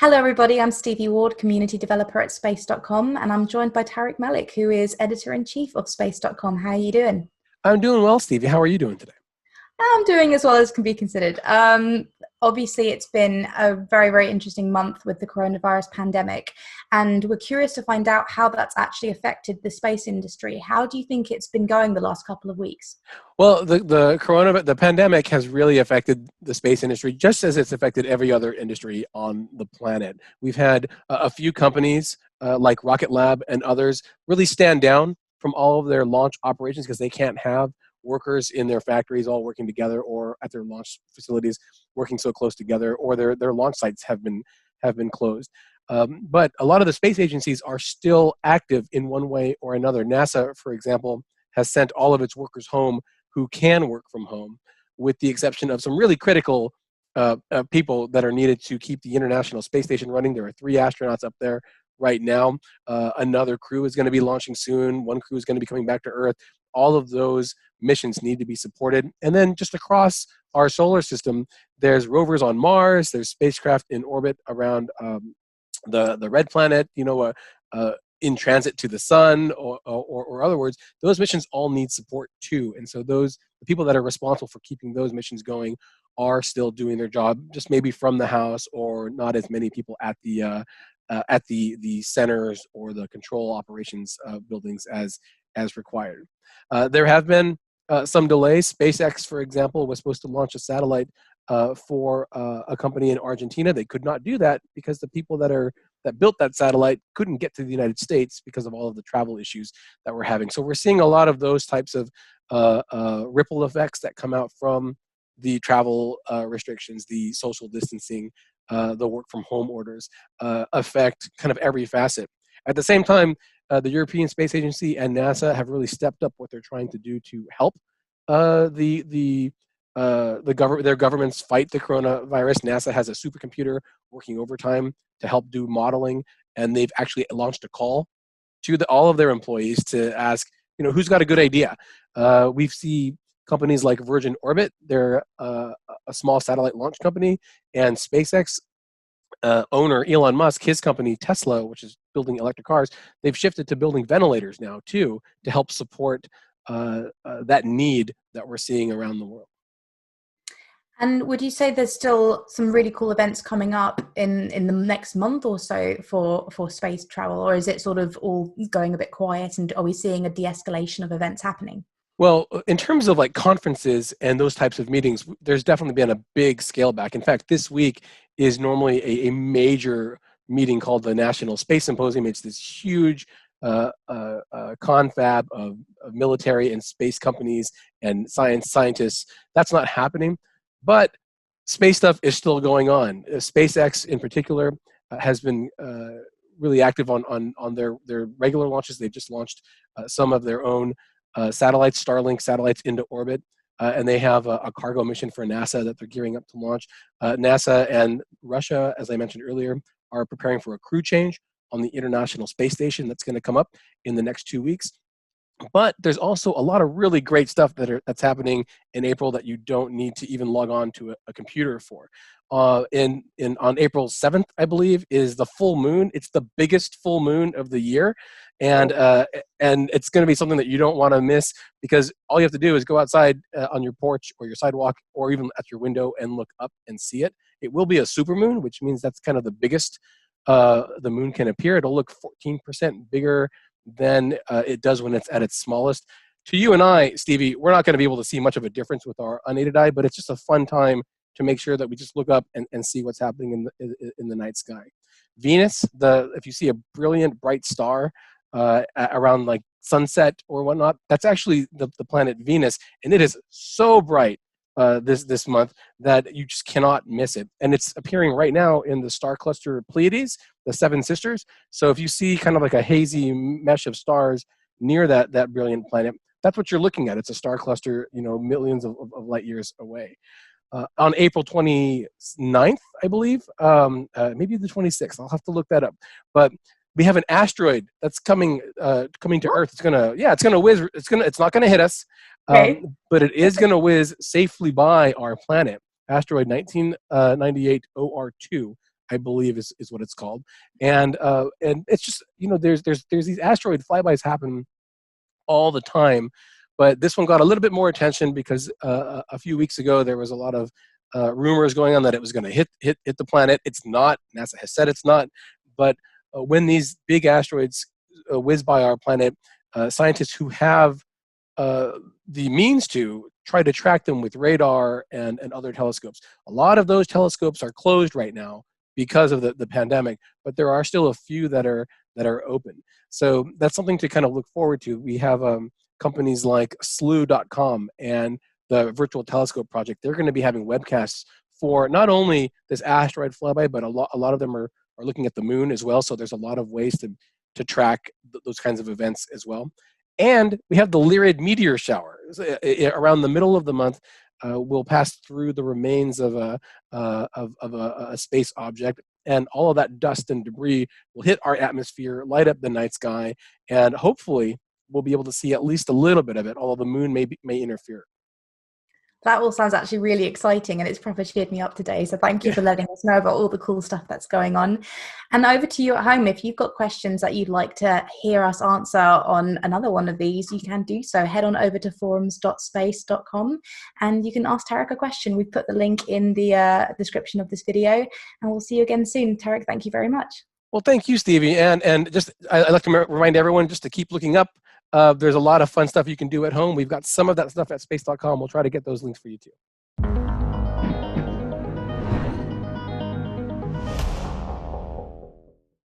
Hello, everybody. I'm Stevie Ward, community developer at space.com, and I'm joined by Tariq Malik, who is editor-in-chief of space.com. How are you doing? I'm doing well, Stevie. How are you doing today? I'm doing as well as can be considered. Obviously, it's been a very, very interesting month with the coronavirus pandemic, and we're curious to find out how that's actually affected the space industry. How do you think it's been going the last couple of weeks? Well, the pandemic has really affected the space industry, just as it's affected every other industry on the planet. We've had a few companies like Rocket Lab and others really stand down from all of their launch operations because they can't have workers in their factories all working together, or at their launch facilities working so close together, or their launch sites have been closed. But a lot of the space agencies are still active in one way or another. NASA, for example, has sent all of its workers home who can work from home, with the exception of some really critical people that are needed to keep the International Space Station running. There are 3 astronauts up there right now. Another crew is going to be launching soon. One crew is going to be coming back to Earth. All of those missions need to be supported. And then just across our solar system, there's rovers on Mars. There's spacecraft in orbit around the red planet. In transit to the sun, or other words, those missions all need support too. And so the people that are responsible for keeping those missions going are still doing their job, just maybe from the house, or not as many people at the centers or the control operations buildings as required. There have been some delays. SpaceX, for example, was supposed to launch a satellite for a company in Argentina. They could not do that because the people that built that satellite couldn't get to the United States because of all of the travel issues that we're having. So we're seeing a lot of those types of ripple effects that come out from the travel restrictions, the social distancing, the work from home orders affect kind of every facet. At the same time, the European Space Agency and NASA have really stepped up what they're trying to do to help their governments fight the coronavirus. NASA has a supercomputer working overtime to help do modeling, and they've actually launched a call to all of their employees to ask, who's got a good idea. We see companies like Virgin Orbit. They're a small satellite launch company, and SpaceX owner Elon Musk, his company Tesla, which is building electric cars, they've shifted to building ventilators now too, to help support that need that we're seeing around the world. And would you say there's still some really cool events coming up in the next month or so for space travel, or is it sort of all going a bit quiet, and are we seeing a de-escalation of events happening? Well, in terms of like conferences and those types of meetings, there's definitely been a big scale back. In fact, this week is normally a major meeting called the National Space Symposium. It's this huge confab of military and space companies and scientists. That's not happening, but space stuff is still going on. SpaceX in particular has been really active on their regular launches. They've just launched some of their own satellites, Starlink satellites, into orbit, and they have a cargo mission for NASA that they're gearing up to launch. NASA and Russia, as I mentioned earlier, are preparing for a crew change on the International Space Station that's going to come up in the next 2 weeks. But there's also a lot of really great stuff that's happening in April that you don't need to even log on to a computer for. On April 7th, I believe, is the full moon. It's the biggest full moon of the year, and it's going to be something that you don't want to miss, because all you have to do is go outside on your porch or your sidewalk or even at your window and look up and see it. It will be a supermoon, which means that's kind of the biggest the moon can appear. It'll look 14% bigger than it does when it's at its smallest. To you and I, Stevie, we're not going to be able to see much of a difference with our unaided eye, but it's just a fun time to make sure that we just look up and see what's happening in the night sky. Venus, if you see a brilliant bright star around like sunset or whatnot, that's actually the planet Venus, and it is so bright this month that you just cannot miss it. And it's appearing right now in the star cluster Pleiades, the Seven Sisters. So if you see kind of like a hazy mesh of stars near that brilliant planet, that's what you're looking at. It's a star cluster, millions of light years away. On April 29th, I believe, maybe the 26th. I'll have to look that up. But we have an asteroid that's coming to Earth. It's gonna whiz. It's not gonna hit us, Okay. but it is gonna whiz safely by our planet. Asteroid 1998 OR2. I believe is what it's called. And it's just, there's these asteroid flybys happen all the time, but this one got a little bit more attention because a few weeks ago there was a lot of rumors going on that it was going to hit the planet. It's not. NASA has said it's not. But when these big asteroids whiz by our planet, scientists who have the means to try to track them with radar and other telescopes. A lot of those telescopes are closed right now because of the pandemic, but there are still a few that are open. So that's something to kind of look forward to. We have companies like slew.com and the Virtual Telescope Project. They're going to be having webcasts for not only this asteroid flyby, but a lot of them are looking at the moon as well. So there's a lot of ways to track those kinds of events as well. And we have the Lyrid meteor shower. Around the middle of the month, we'll pass through the remains of a space object, and all of that dust and debris will hit our atmosphere, light up the night sky, and hopefully we'll be able to see at least a little bit of it, although the moon may interfere. That all sounds actually really exciting, and it's proper cheered me up today. So thank you for letting us know about all the cool stuff that's going on. And over to you at home. If you've got questions that you'd like to hear us answer on another one of these, you can do so. Head on over to forums.space.com and you can ask Tarek a question. We've put the link in the description of this video, and we'll see you again soon. Tarek, thank you very much. Well, thank you, Stevie. And just I'd like to remind everyone just to keep looking up. There's a lot of fun stuff you can do at home. We've got some of that stuff at space.com. We'll try to get those links for you too.